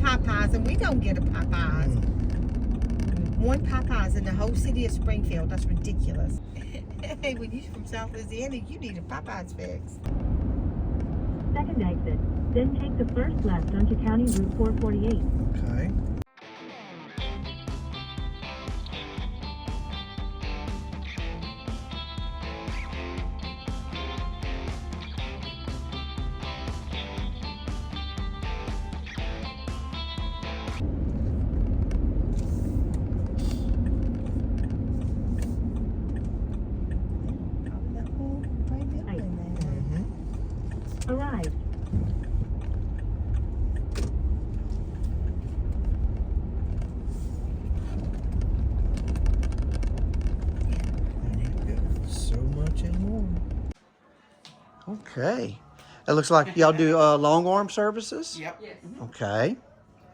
Popeyes, and we don't get a Popeyes. One Popeyes in the whole city of Springfield. That's ridiculous. Hey, when you're from South Louisiana, you need a Popeyes fix. Second exit. Then take the first left onto County Route 448. Okay. Arrived. So much and more. Okay. It looks like y'all do long arm services? Yep. Yes. Okay.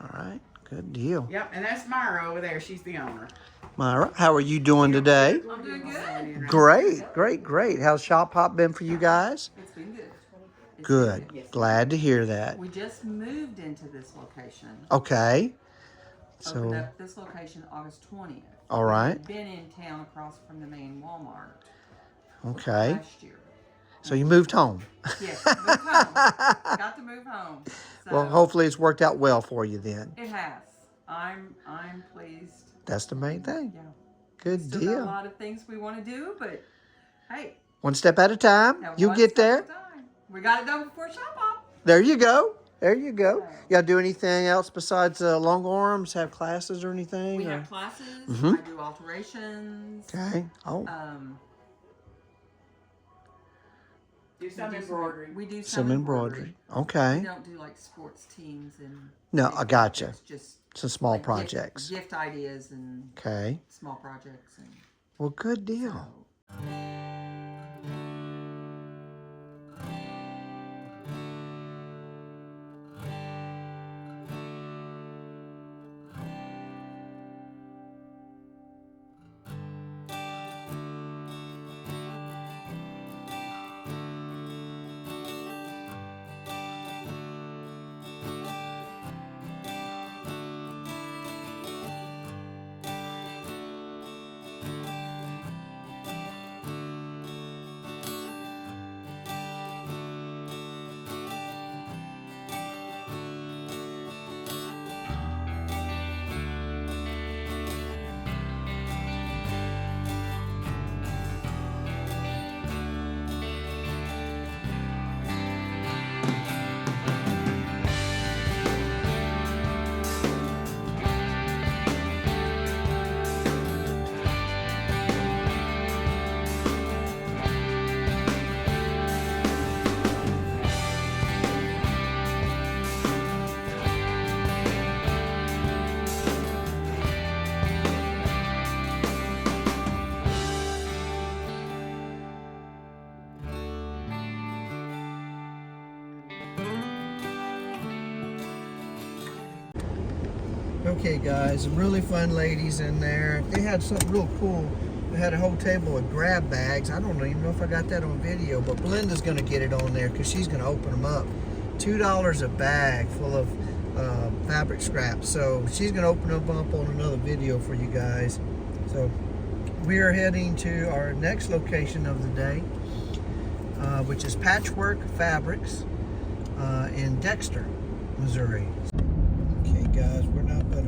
All right. Good deal. Yep, and that's Myra over there. She's the owner. Myra, how are you doing today? I'm doing good. Great, great, great. How's Shop Hop been for you guys? It's been good. Good. Yes. Glad to hear that. We just moved into this location. Okay. Opened So, up this location August 20th. all right. We've been in town across from the main Walmart Okay. last year. So you moved home. Yes, moved home. Got to move home. So Well, hopefully it's worked out well for you then. it has. I'm pleased. That's the main thing. Yeah. Good Still got a deal. lot of things we want to do, but hey, One step at a time. now You'll one get step there. at a time. We got it done before Shop Hop. There you go. There you go. Y'all do anything else besides long arms? Have classes or anything? We or- have classes. Mhm. I do alterations. Okay. Oh, Do some embroidery. We do some embroidery. Okay. We don't do like sports teams and. No, I gotcha. It's just Some small like projects. Gift ideas and Okay. small projects and. Well, good deal. So. Okay, guys, some really fun ladies in there. They had something real cool. They had a whole table of grab bags. I don't even know if I got that on video, but Belinda's going to get it on there because she's going to open them up. $2 a bag full of fabric scraps. So she's going to open them up on another video for you guys. So we are heading to our next location of the day, which is Patchwork Fabrics in Dexter, Missouri. Okay, guys, we're not but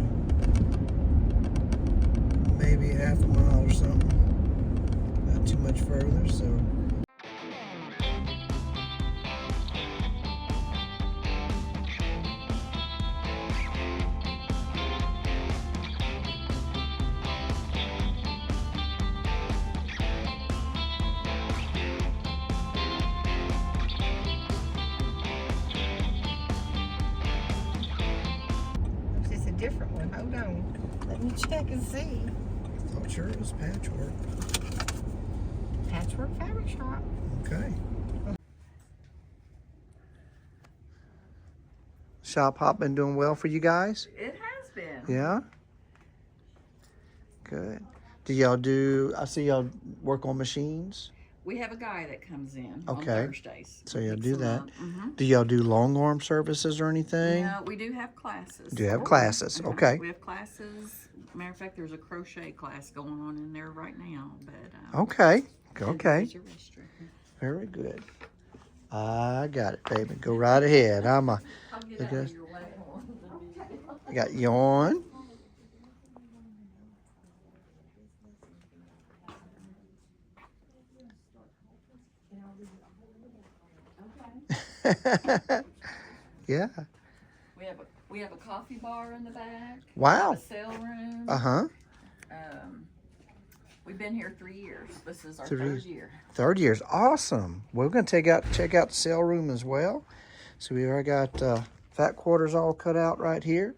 maybe half a mile or something. Not too much further, so. It's a different one. Hold on. Let me check and see. I thought sure it was Patchwork. Patchwork Fabric Shop. Okay. Shop Hop been doing well for you guys? It has been. Yeah? Good. Do y'all do, I see y'all work on machines? We have a guy that comes in on Okay. Thursdays. So you'll Picks do them that. up. Mhm. Do y'all do long arm services or anything? No, we do have classes. Do you have classes? Okay. We have classes. Matter of fact, there's a crochet class going on in there right now. But Okay. and Okay. there's your restroom. Very good. I got it, baby. Go right ahead. I'll get out of your way. I got yarn. Yeah. We have a coffee bar in the back. Wow. We have a sale room. Uh-huh. We've been here 3 years. This is our 3 third year. Third year's awesome. We're gonna check out the sale room as well. So we already got fat quarters all cut out right here.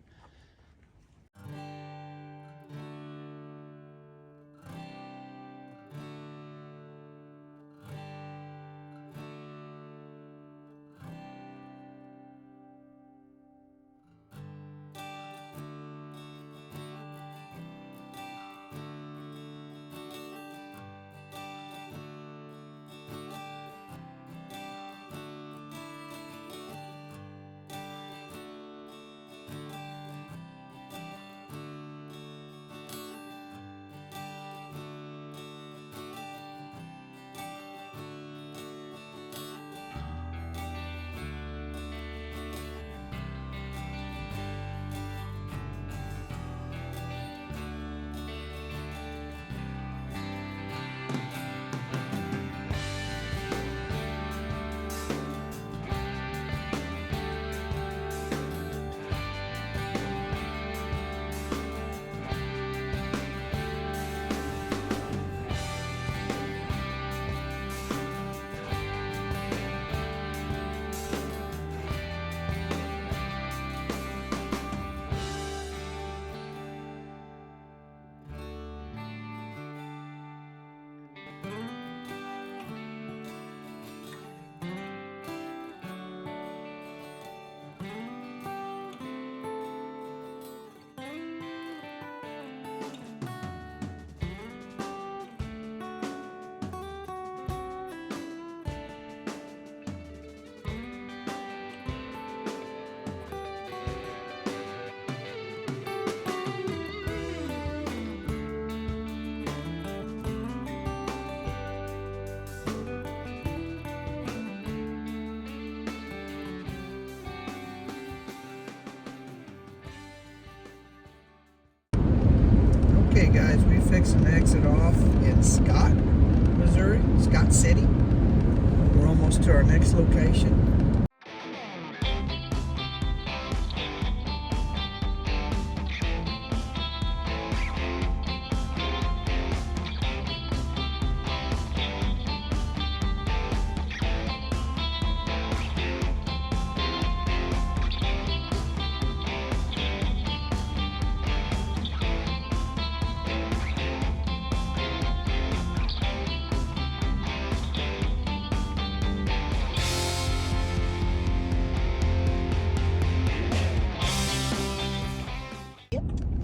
Okay, guys, we fixed an exit off in Scott, Missouri, Scott City. We're almost to our next location.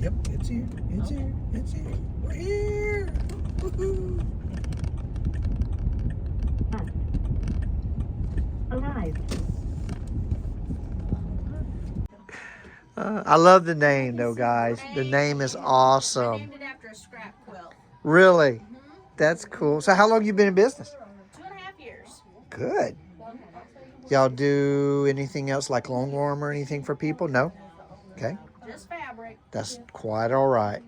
Yep, it's here. It's here. It's here. We're here. Woohoo. Arrived. I love the name, though, guys. The name is I awesome. named it after a scrap quilt. Really? That's cool. So how long you been in business? 2.5 years. Good. Y'all do anything else like long arm or anything for people? No? Okay. Just fabric. That's quite all right.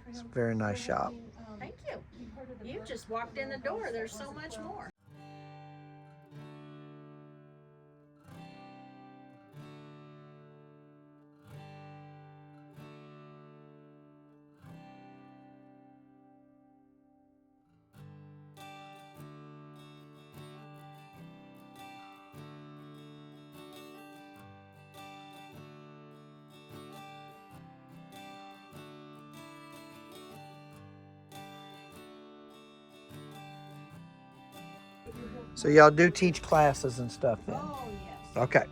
It's a very nice shop. Thank you. You just walked in the door. There's so much more. So y'all do teach classes and stuff then? Oh, yes. Okay.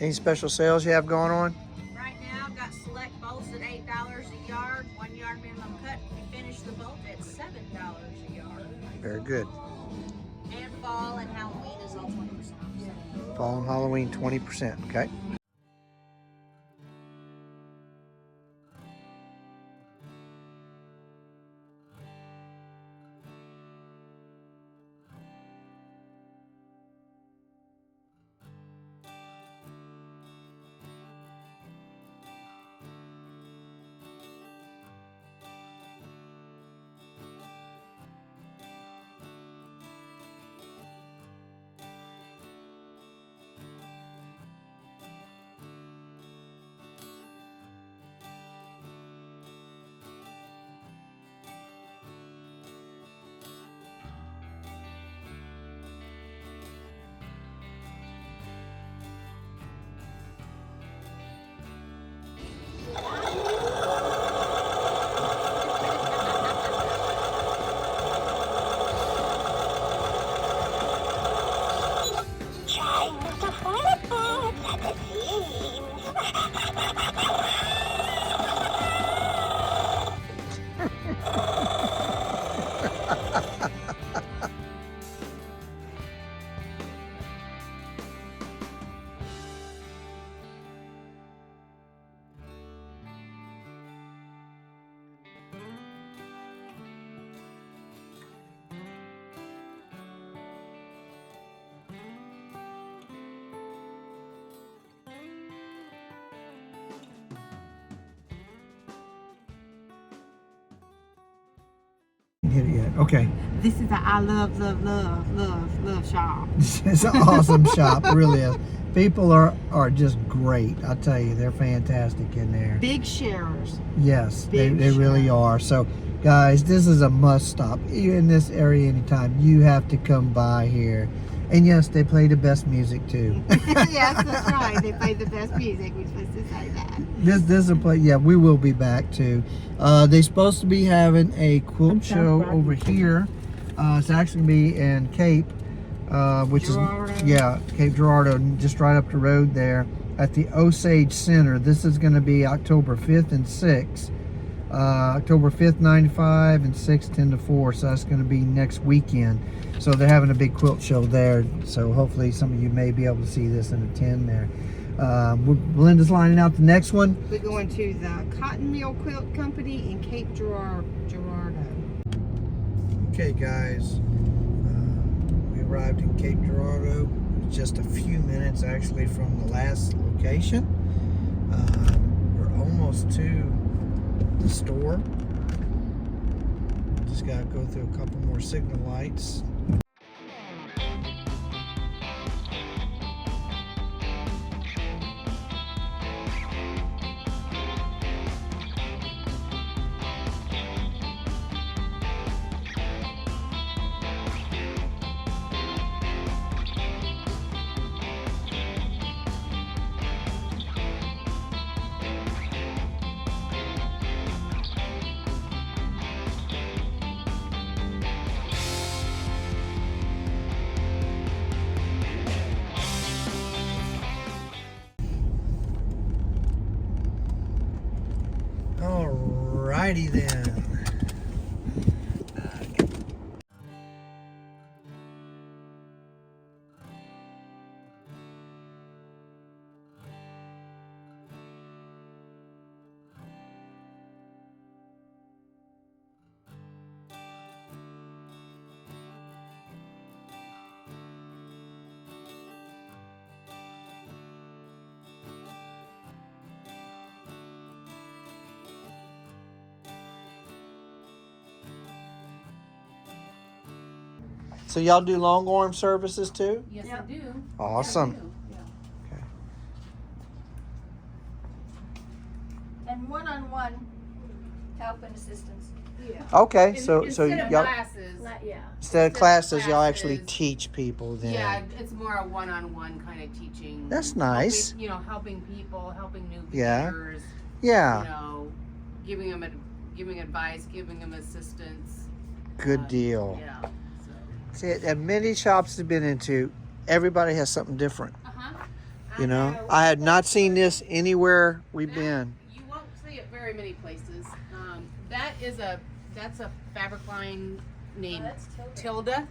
Any special sales you have going on? Right now, got select bolts at $8 a yard, 1 yard minimum cut. If you finish the bolt at $7 a yard. Very good. And fall and Halloween is all 20% off. Fall and Halloween 20%. Okay. Hit it yet? Okay. This is the I love shop. It's an awesome shop, it really is. People are just great. I tell you, they're fantastic in there. Big sharers. Yes, they Big really are. So, guys, this is a must stop. You're in this area anytime, you have to come by here. And yes, they play the best music too. Yes, that's right. They play the best music. We're supposed to say that. This is a place. Yeah, we will be back too. They're supposed to be having a quilt show over here. It's actually gonna be in Cape, which Girardeau. is Cape Girardeau, just right up the road there at the Osage Center. This is going to be October 5th and 6th. October 5th, 9 to 5, and 6th, 10 to 4. So that's going to be next weekend. So they're having a big quilt show there. So hopefully some of you may be able to see this and attend there. Belinda's lining out the next one. We're going to the Cotton Mill Quilt Company in Cape Girardeau. Okay, guys. We arrived in Cape Girardeau just a few minutes actually from the last location. We're almost to the store. Just gotta go through a couple more signal lights. Alrighty then. So y'all do long arm services too? Yes, I do. Awesome. Yeah, I do. Yeah. And one-on-one help and assistance. Yeah. Okay, so Instead of y'all classes, instead of classes, y'all classes, actually teach people then. yeah, it's more a one-on-one kind of teaching. That's nice. Helping, helping people, helping new Yeah. beginners. Yeah. Giving them advice, giving them assistance. Good deal. Yeah. So. See, at many shops I've been into, everybody has something different. You know, I had not seen this anywhere we've been. You won't see it very many places. That's a fabric line named Tilda.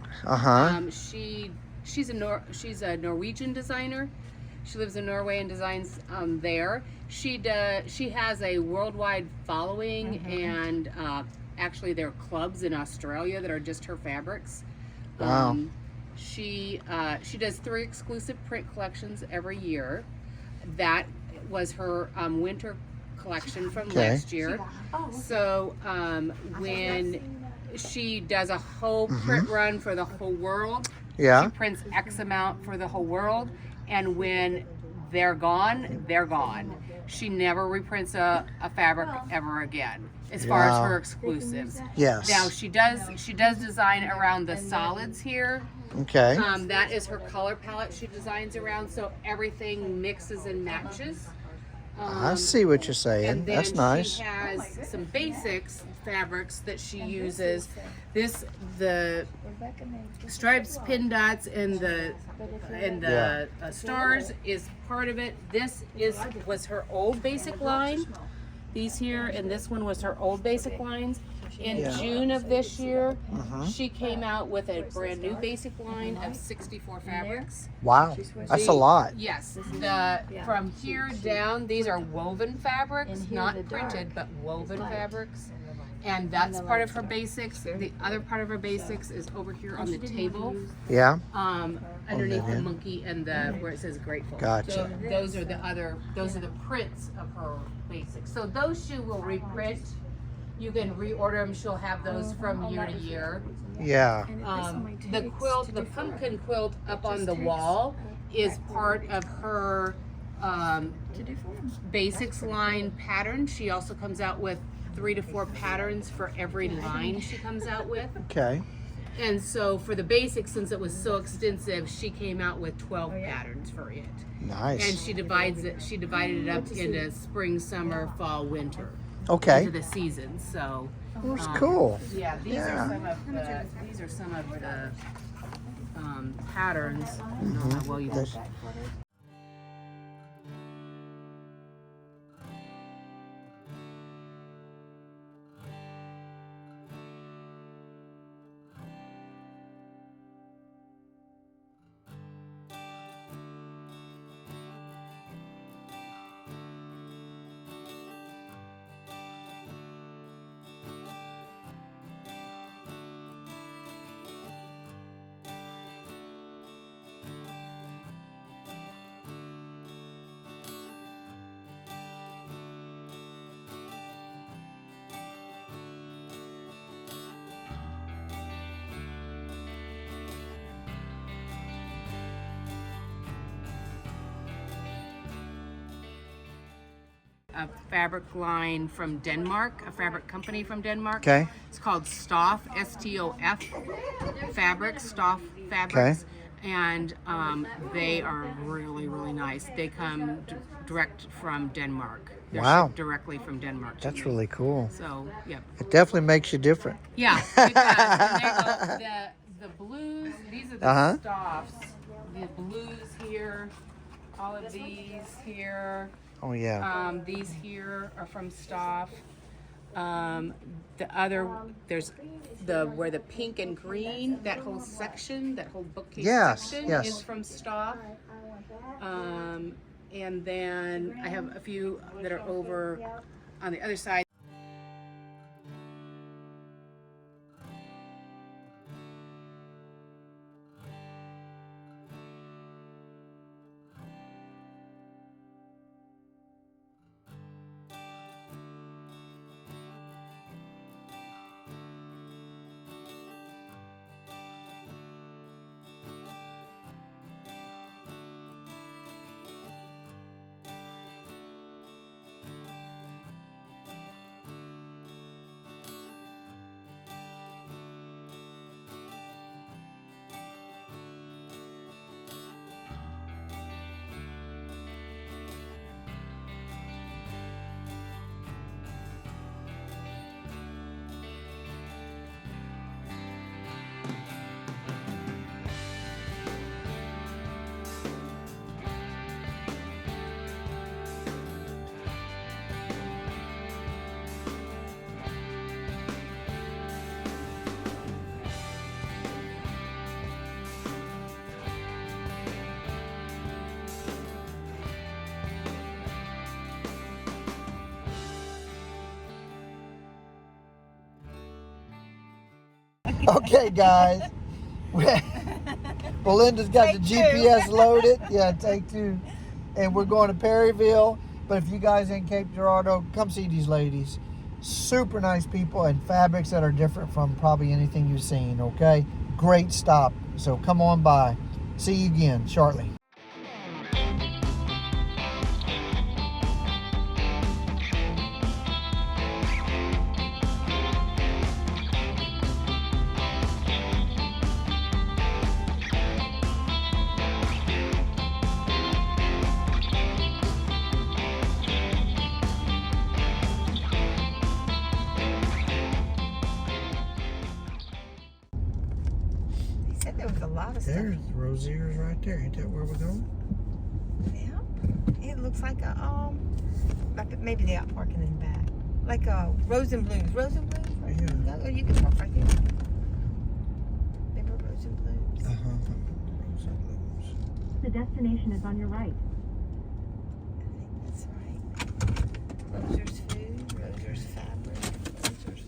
She's a Norwegian designer. She lives in Norway and designs there. She has a worldwide following, and actually there are clubs in Australia that are just her fabrics. Wow. She does 3 exclusive print collections every year. That was her winter collection from last year. So when she does a whole print run for the whole world, she prints X amount for the whole world, and when they're gone, they're gone. She never reprints a fabric ever again, as far as her exclusives. Yes. Now she does design around the solids here. Okay. That is her color palette she designs around, so everything mixes and matches. I see what you're saying. And then That's nice. she has some basics fabrics that she uses. The stripes, pin dots, and the stars is part of it. This was her old basic line. These here and this one was her old basic lines. In June of this year, she came out with a brand new basic line of 64 fabrics. Wow, that's a lot. Yes, from here down, these are woven fabrics, not printed, but woven fabrics. And that's part of her basics. The other part of her basics is over here on the table. Yeah. Underneath the monkey and where it says grateful. Gotcha. So those are the prints of her basics. So those she will reprint. You can reorder them. She'll have those from year to year. Yeah. The quilt, the pumpkin quilt up on the wall, is part of her basics line pattern. She also comes out with 3 to 4 patterns for every line she comes out with. Okay. And so for the basics, since it was so extensive, she came out with 12 patterns for it. Nice. And she divided it up into spring, summer, fall, winter. Okay. Into the seasons. So That's cool. yeah, these are some of the patterns. I don't know how well you That's- a fabric line from Denmark, a fabric company from Denmark. Okay. It's called Stoff, S-T-O-F Fabrics, Stoff Fabrics. And they are really, really nice. They come direct from Denmark. They're shipped directly from Denmark. That's really cool. So, yeah. It definitely makes you different. Yeah, it does. And the blues, these are the Stoffs. The blues here, all of these here. Oh yeah. These here are from Stoff. There's where the pink and green, that whole section, that whole bookcase section is from Stoff. And then I have a few that are over on the other side. Okay, guys. Belinda's got the GPS loaded. Yeah, take 2. And we're going to Perryville. But if you guys in Cape Girardeau, come see these ladies. Super nice people and fabrics that are different from probably anything you've seen, okay? Great stop. So come on by. See you again shortly. He said there was a lot of stuff. There's Rosier's right there. Ain't that where we're going? Yeah. It looks like a like maybe they are parking in the back. Like a Rose and Blues. Rose and Blues? Right? Yeah. Oh, you can park right there. Remember Rose and Blues? The destination is on your right. I think that's right. Roser's Food, Roser's Fabric, Roser's.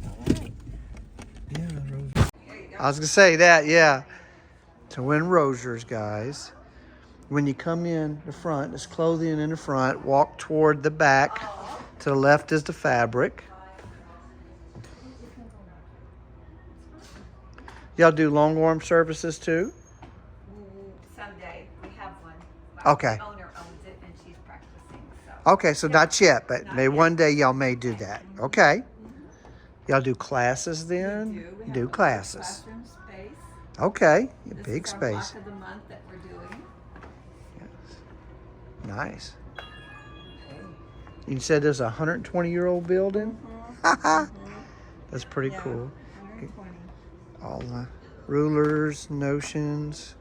All right. Yeah, Rosier's. I was gonna say that, yeah. So in Rosier's, guys, when you come in the front, there's clothing in the front. Walk toward the back. To the left is the fabric. Y'all do long arm services too? Someday we have one. Okay. The owner owns it and she's practicing. So. Okay, so not yet, but maybe one day y'all may do that. Okay. Y'all do classes then? We Do have a classes. classroom space. Okay, This big is our space. block of the month that we're doing. Nice. You said there's a 120-year-old building? That's pretty Yeah, cool. 120. All the rulers, notions.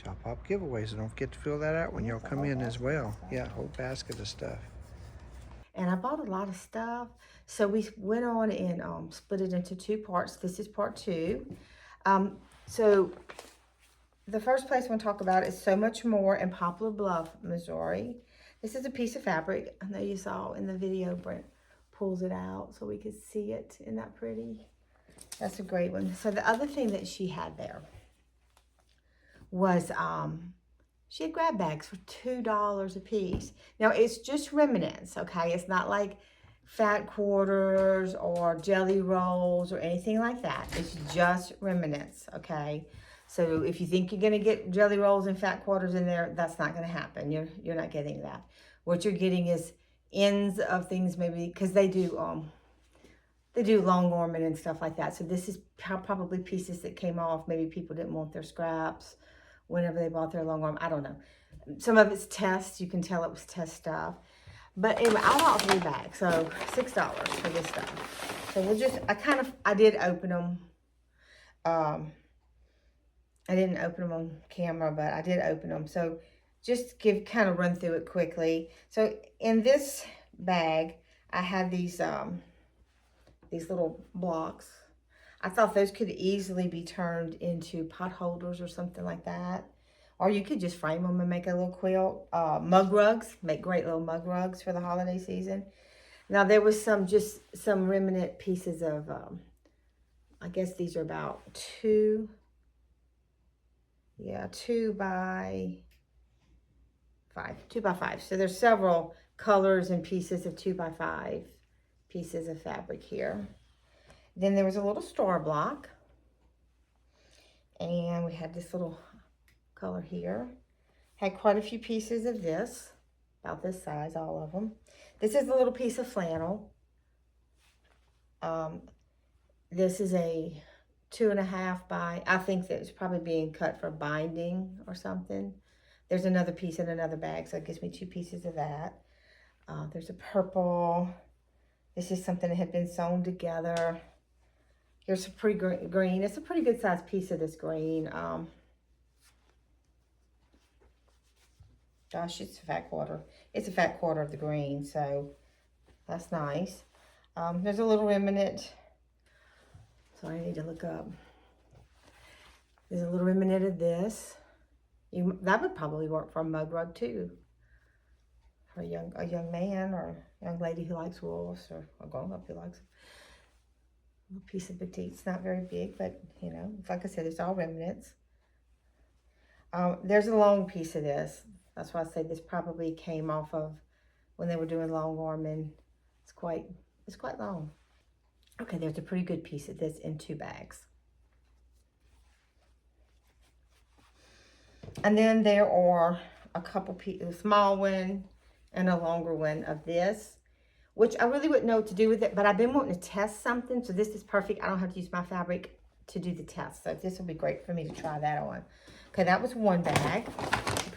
Shop Pop giveaways. So don't forget to fill that out when y'all come in as well. Yeah, whole basket of stuff. And I bought a lot of stuff. So we went on and split it into 2 parts. This is part 2. So the first place I want to talk about is So Much More in Poplar Bluff, Missouri. This is a piece of fabric. I know you saw in the video, Brent pulls it out so we could see it. Isn't that pretty? That's a great one. So the other thing that she had there was she had grab bags for $2 a piece. Now it's just remnants, okay? It's not like fat quarters or jelly rolls or anything like that. It's just remnants, okay? So if you think you're gonna get jelly rolls and fat quarters in there, that's not gonna happen. You're not getting that. What you're getting is ends of things, maybe because they do long ornament and stuff like that. So this is probably pieces that came off. Maybe people didn't want their scraps whenever they bought their long arm. I don't know. Some of it's test. You can tell it was test stuff. But anyway, I bought 3 bags, so $6 for this stuff. So we'll just, I did open them. I didn't open them on camera, but I did open them. So just kind of run through it quickly. So in this bag, I have these little blocks. I thought those could easily be turned into pot holders or something like that. Or you could just frame them and make a little quilt. Mug rugs, make great little mug rugs for the holiday season. Now there was some remnant pieces of, I guess these are about 2 by 5. 2 by 5. So there's several colors and pieces of 2 by 5 pieces of fabric here. Then there was a little star block. And we had this little color here. Had quite a few pieces of this, about this size, all of them. This is a little piece of flannel. This is a 2.5 by, I think that it's probably being cut for binding or something. There's another piece in another bag, so it gives me 2 pieces of that. There's a purple. This is something that had been sewn together. Here's some pretty green. It's a pretty good sized piece of this green. Gosh, it's a fat quarter. It's a fat quarter of the green, so that's nice. There's a little remnant. So I need to look up. There's a little remnant of this. That would probably work for a mug rug too. For a young man or a young lady who likes wolves, or a grown up who likes a little piece of petite. It's not very big, but you know, like I said, it's all remnants. There's a long piece of this. That's why I say this probably came off of when they were doing long arm, and it's quite long. Okay, there's a pretty good piece of this in 2 bags. And then there are a couple pieces, a small one and a longer one of this, which I really wouldn't know what to do with it, but I've been wanting to test something, so this is perfect. I don't have to use my fabric to do the test, so this will be great for me to try that on. Okay, that was 1 bag.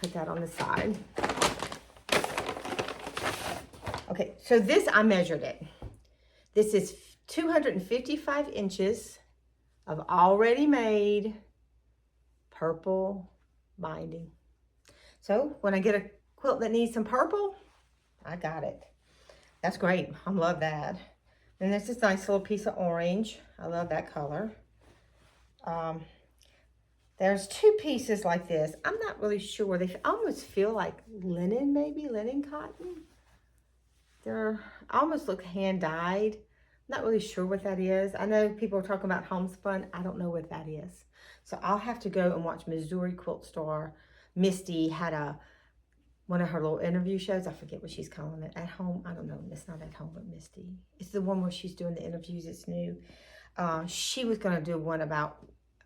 Put that on the side. Okay, so this, I measured it. This is 255 inches of already made purple binding. So when I get a quilt that needs some purple, I got it. That's great. I love that. And there's this nice little piece of orange. I love that color. There's 2 pieces like this. I'm not really sure. They almost feel like linen, maybe linen cotton. They're almost look hand dyed. I'm not really sure what that is. I know people are talking about homespun. I don't know what that is. So I'll have to go and watch Missouri Quilt Store. Misty had one of her little interview shows. I forget what she's calling it. At Home. I don't know. It's not At Home, but Misty. It's the one where she's doing the interviews. It's new. She was going to do one about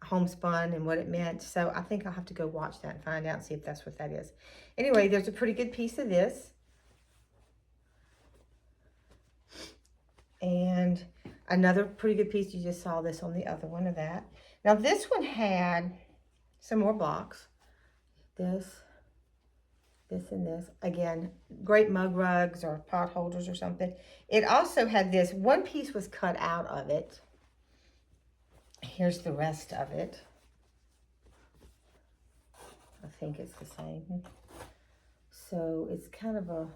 homespun and what it meant. So I think I'll have to go watch that and find out and see if that's what that is. Anyway, there's a pretty good piece of this. And another pretty good piece. You just saw this on the other one of that. Now this one had some more blocks. This, and this. Again, great mug rugs or pot holders or something. It also had this. One piece was cut out of it. Here's the rest of it. I think it's the same. So it's kind of a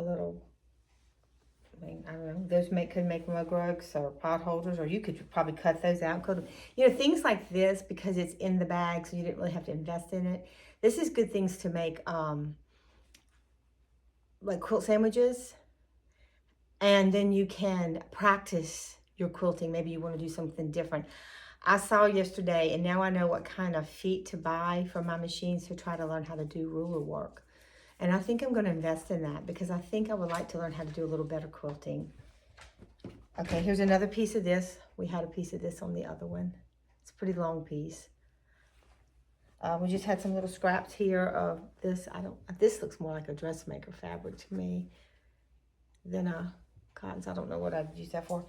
little, I don't know, those could make mug rugs or pot holders, or you could probably cut those out. You know, things like this, because it's in the bag, so you didn't really have to invest in it. This is good things to make, like quilt sandwiches. And then you can practice your quilting. Maybe you want to do something different. I saw yesterday, and now I know what kind of feet to buy for my machines to try to learn how to do ruler work. And I think I'm going to invest in that because I think I would like to learn how to do a little better quilting. Okay, here's another piece of this. We had a piece of this on the other one. It's a pretty long piece. We just had some little scraps here of this. This looks more like a dressmaker fabric to me than a cottons. I don't know what I'd use that for.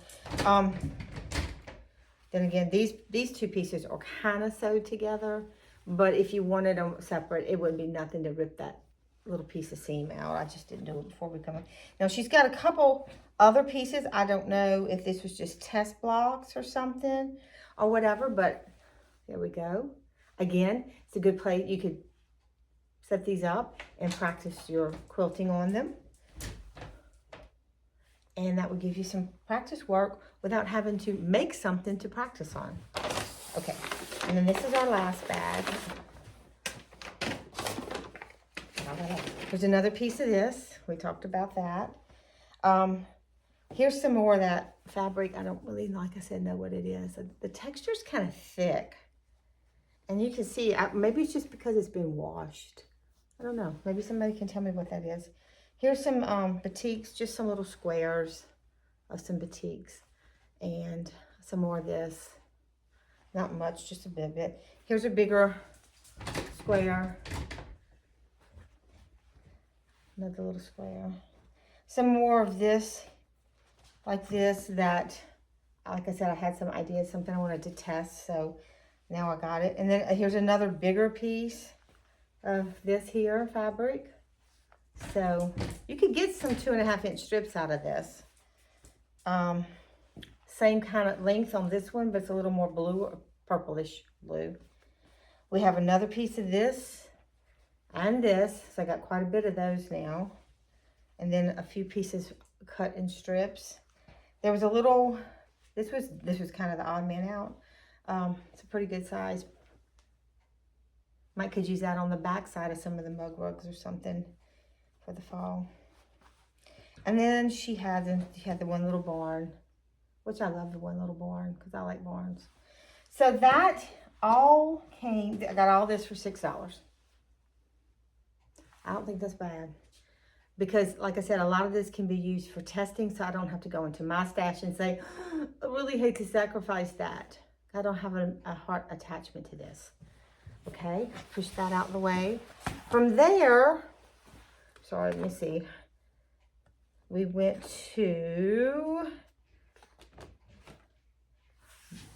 Then again, these two pieces are kind of sewed together, but if you wanted them separate, it wouldn't be nothing to rip that little piece of seam out. I just didn't do it before we come in. Now she's got a couple other pieces. I don't know if this was just test blocks or something or whatever, but there we go. Again, it's a good place. You could set these up and practice your quilting on them. And that would give you some practice work without having to make something to practice on. Okay, and then this is our last bag. There's another piece of this. We talked about that. Here's some more of that fabric. I don't really, like I said, know what it is. The texture's kind of thick. And you can see, maybe it's just because it's been washed. I don't know. Maybe somebody can tell me what that is. Here's some batiks, just some little squares of some batiks. And some more of this. Not much, just a bit. Here's a bigger square. Another little square. Some more of this, like this, that, like I said, I had some ideas, something I wanted to test, so now I got it. And then here's another bigger piece of this here fabric. So you could get some 2.5-inch strips out of this. Same kind of length on this one, but it's a little more blue, or purplish blue. We have another piece of this and this, so I got quite a bit of those now. And then a few pieces cut in strips. There was a little, this was kind of the odd man out. It's a pretty good size. Might could use that on the back side of some of the mug rugs or something for the fall. And then she had the one little barn, which I love the one little barn because I like barns. So that all came, I got all this for $6. I don't think that's bad. Because, like I said, a lot of this can be used for testing, so I don't have to go into my stash and say, oh, I really hate to sacrifice that. I don't have a heart attachment to this. Okay, push that out of the way. From there, sorry, let me see. We went to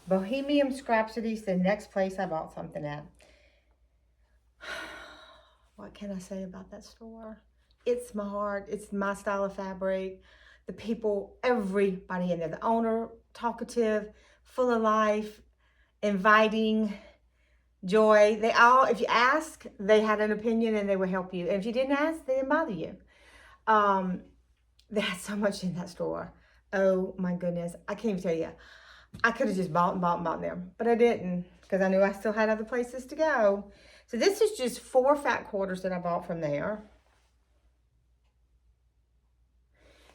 Bohemian Scrapsities, the next place I bought something at. What can I say about that store? It's my heart. It's my style of fabric. The people, everybody in there. The owner, talkative, full of life, inviting, joy. They all, if you ask, they had an opinion and they would help you. And if you didn't ask, they didn't bother you. They had so much in that store. Oh my goodness. I can't even tell you. I could have just bought them, but I didn't because I knew I still had other places to go. So this is just 4 fat quarters that I bought from there.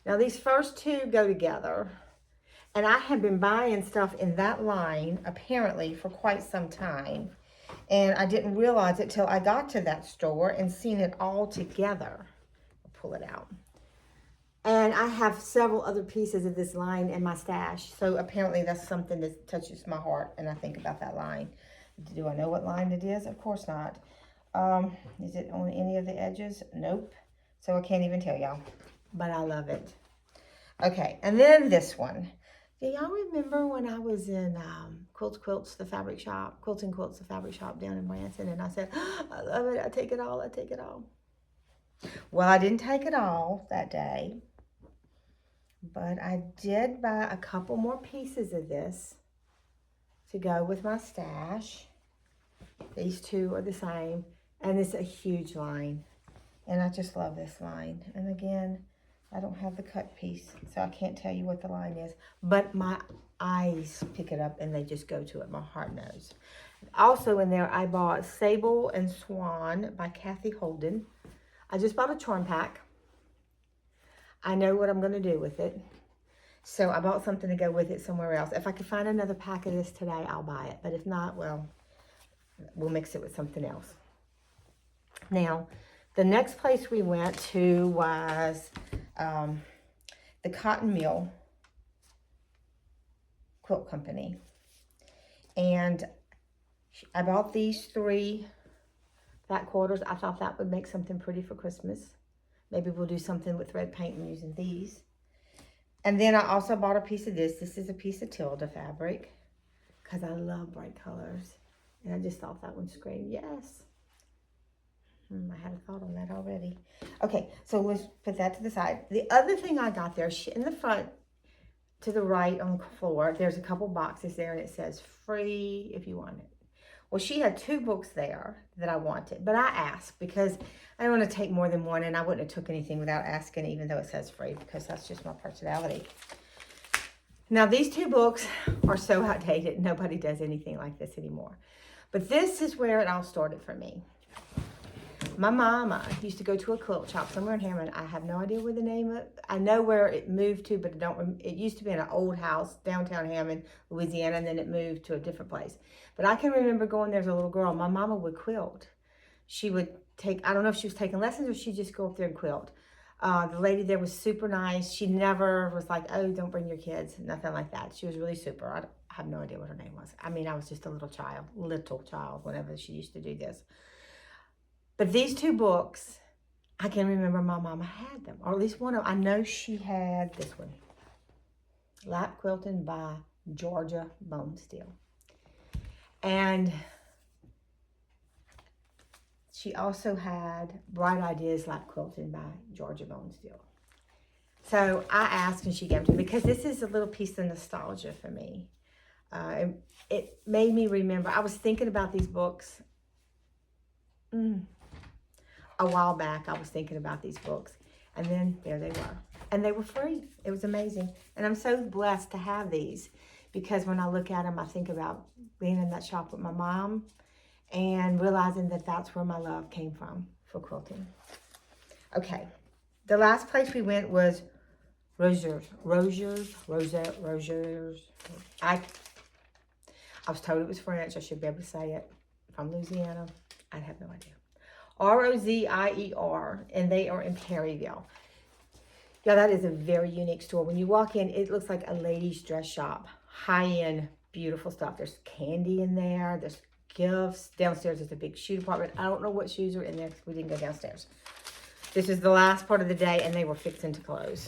Now these first 2 go together, and I have been buying stuff in that line apparently for quite some time, and I didn't realize it till I got to that store and seen it all together. I'll pull it out. And I have several other pieces of this line in my stash, so apparently that's something that touches my heart, and I think about that line. Do I know what line it is? Of course not. Is it on any of the edges? Nope. So I can't even tell y'all. But I love it. Okay, and then this one. Do y'all remember when I was in Quilts, the fabric shop, Quilting Quilts, the fabric shop down in Branson, and I said, oh, I love it, I take it all, I take it all. Well, I didn't take it all that day, but I did buy a couple more pieces of this to go with my stash. These 2 are the same, and it's a huge line, and I just love this line. And again, I don't have the cut piece, so I can't tell you what the line is, but my eyes pick it up and they just go to it. My heart knows. Also in there, I bought Sable and Swan by Kathy Holden. I just bought a charm pack. I know what I'm going to do with it. So I bought something to go with it somewhere else. If I could find another pack of this today, I'll buy it. But if not, well, we'll mix it with something else. Now, the next place we went to was the Cotton Mill Quilt Company. And I bought these 3 flat quarters. I thought that would make something pretty for Christmas. Maybe we'll do something with red paint and using these. And then I also bought a piece of this. This is a piece of Tilda fabric because I love bright colors. And I just thought that one screamed, yes. I had a thought on that already. Okay, so let's put that to the side. The other thing I got there, in the front to the right on the floor, there's a couple boxes there and it says free if you want it. Well, she had 2 books there that I wanted, but I asked because I don't want to take more than one, and I wouldn't have took anything without asking, even though it says free, because that's just my personality. Now, these 2 books are so outdated. Nobody does anything like this anymore. But this is where it all started for me. My mama used to go to a quilt shop somewhere in Hammond. I have no idea where the name of it. I know where it moved to, but I don't. It used to be in an old house downtown Hammond, Louisiana, and then it moved to a different place. But I can remember going there as a little girl. My mama would quilt. She would take, I don't know if she was taking lessons or she'd just go up there and quilt. The lady there was super nice. She never was like, oh, don't bring your kids. Nothing like that. She was really super. I have no idea what her name was. I mean, I was just a little child whenever she used to do this. But these 2 books, I can remember my mama had them, or at least one of them. I know she had this one, Lap Quilting by Georgia Bonesteel. And she also had Bright Ideas Lap Quilting by Georgia Bonesteel. So I asked and she gave it to me because this is a little piece of nostalgia for me. It made me remember, I was thinking about these books a while back. I was thinking about these books, and then there they were, and they were free. It was amazing, and I'm so blessed to have these because when I look at them, I think about being in that shop with my mom and realizing that that's where my love came from for quilting. Okay, the last place we went was Rogers. I was told it was French. I should be able to say it. From Louisiana, I have no idea. Rozier, and they are in Perryville. Yeah, that is a very unique store. When you walk in, it looks like a ladies' dress shop. High-end, beautiful stuff. There's candy in there. There's gifts. Downstairs is a big shoe department. I don't know what shoes are in there because we didn't go downstairs. This is the last part of the day, and they were fixing to close.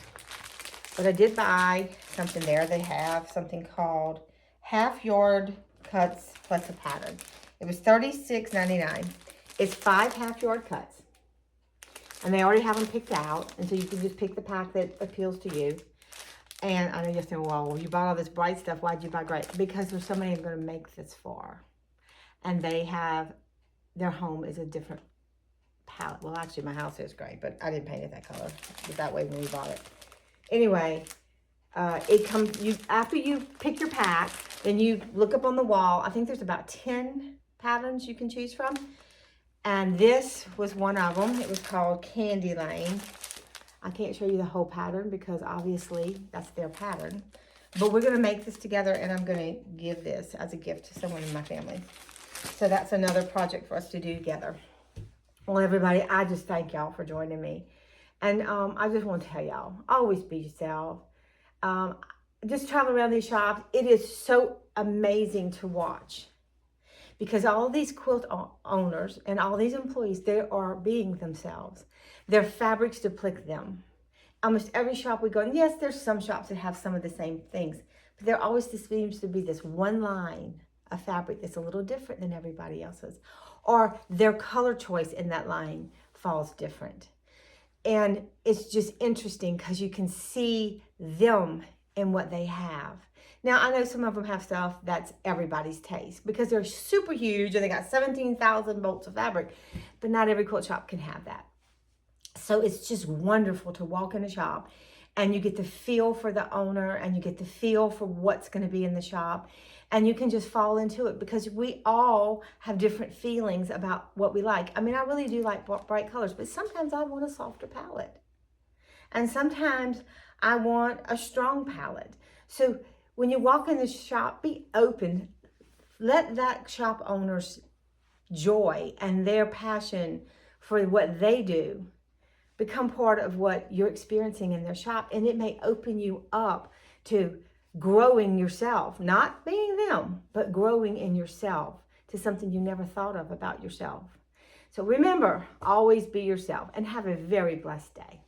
But I did buy something there. They have something called half-yard cuts plus a pattern. It was $36.99. It's 5 half-yard cuts. And they already have them picked out. And so you can just pick the pack that appeals to you. And I know you're saying, well, you bought all this bright stuff. Why'd you buy gray? Because there's somebody I'm going to make this for. And they have, their home is a different palette. Well, actually, my house is gray, but I didn't paint it that color. It was that way when we bought it. Anyway, it comes, after you pick your pack, then you look up on the wall. I think there's about 10 patterns you can choose from. And this was one of them. It was called Candy Lane. I can't show you the whole pattern because obviously that's their pattern. But we're going to make this together and I'm going to give this as a gift to someone in my family. So that's another project for us to do together. Well, everybody, I just thank y'all for joining me. And I just want to tell y'all, always be yourself. Just travel around these shops. It is so amazing to watch. Because all these quilt owners and all these employees, they are being themselves. Their fabrics depict them. Almost every shop we go in, yes, there's some shops that have some of the same things, but there always seems to be this one line of fabric that's a little different than everybody else's. Or their color choice in that line falls different. And it's just interesting because you can see them in what they have. Now, I know some of them have stuff that's everybody's taste because they're super huge and they got 17,000 bolts of fabric, but not every quilt shop can have that. So it's just wonderful to walk in a shop and you get the feel for the owner and you get the feel for what's going to be in the shop and you can just fall into it because we all have different feelings about what we like. I mean, I really do like bright colors, but sometimes I want a softer palette. And sometimes I want a strong palette. So when you walk in the shop, be open. Let that shop owner's joy and their passion for what they do become part of what you're experiencing in their shop, and it may open you up to growing yourself, not being them, but growing in yourself to something you never thought of about yourself. So remember, always be yourself, and have a very blessed day.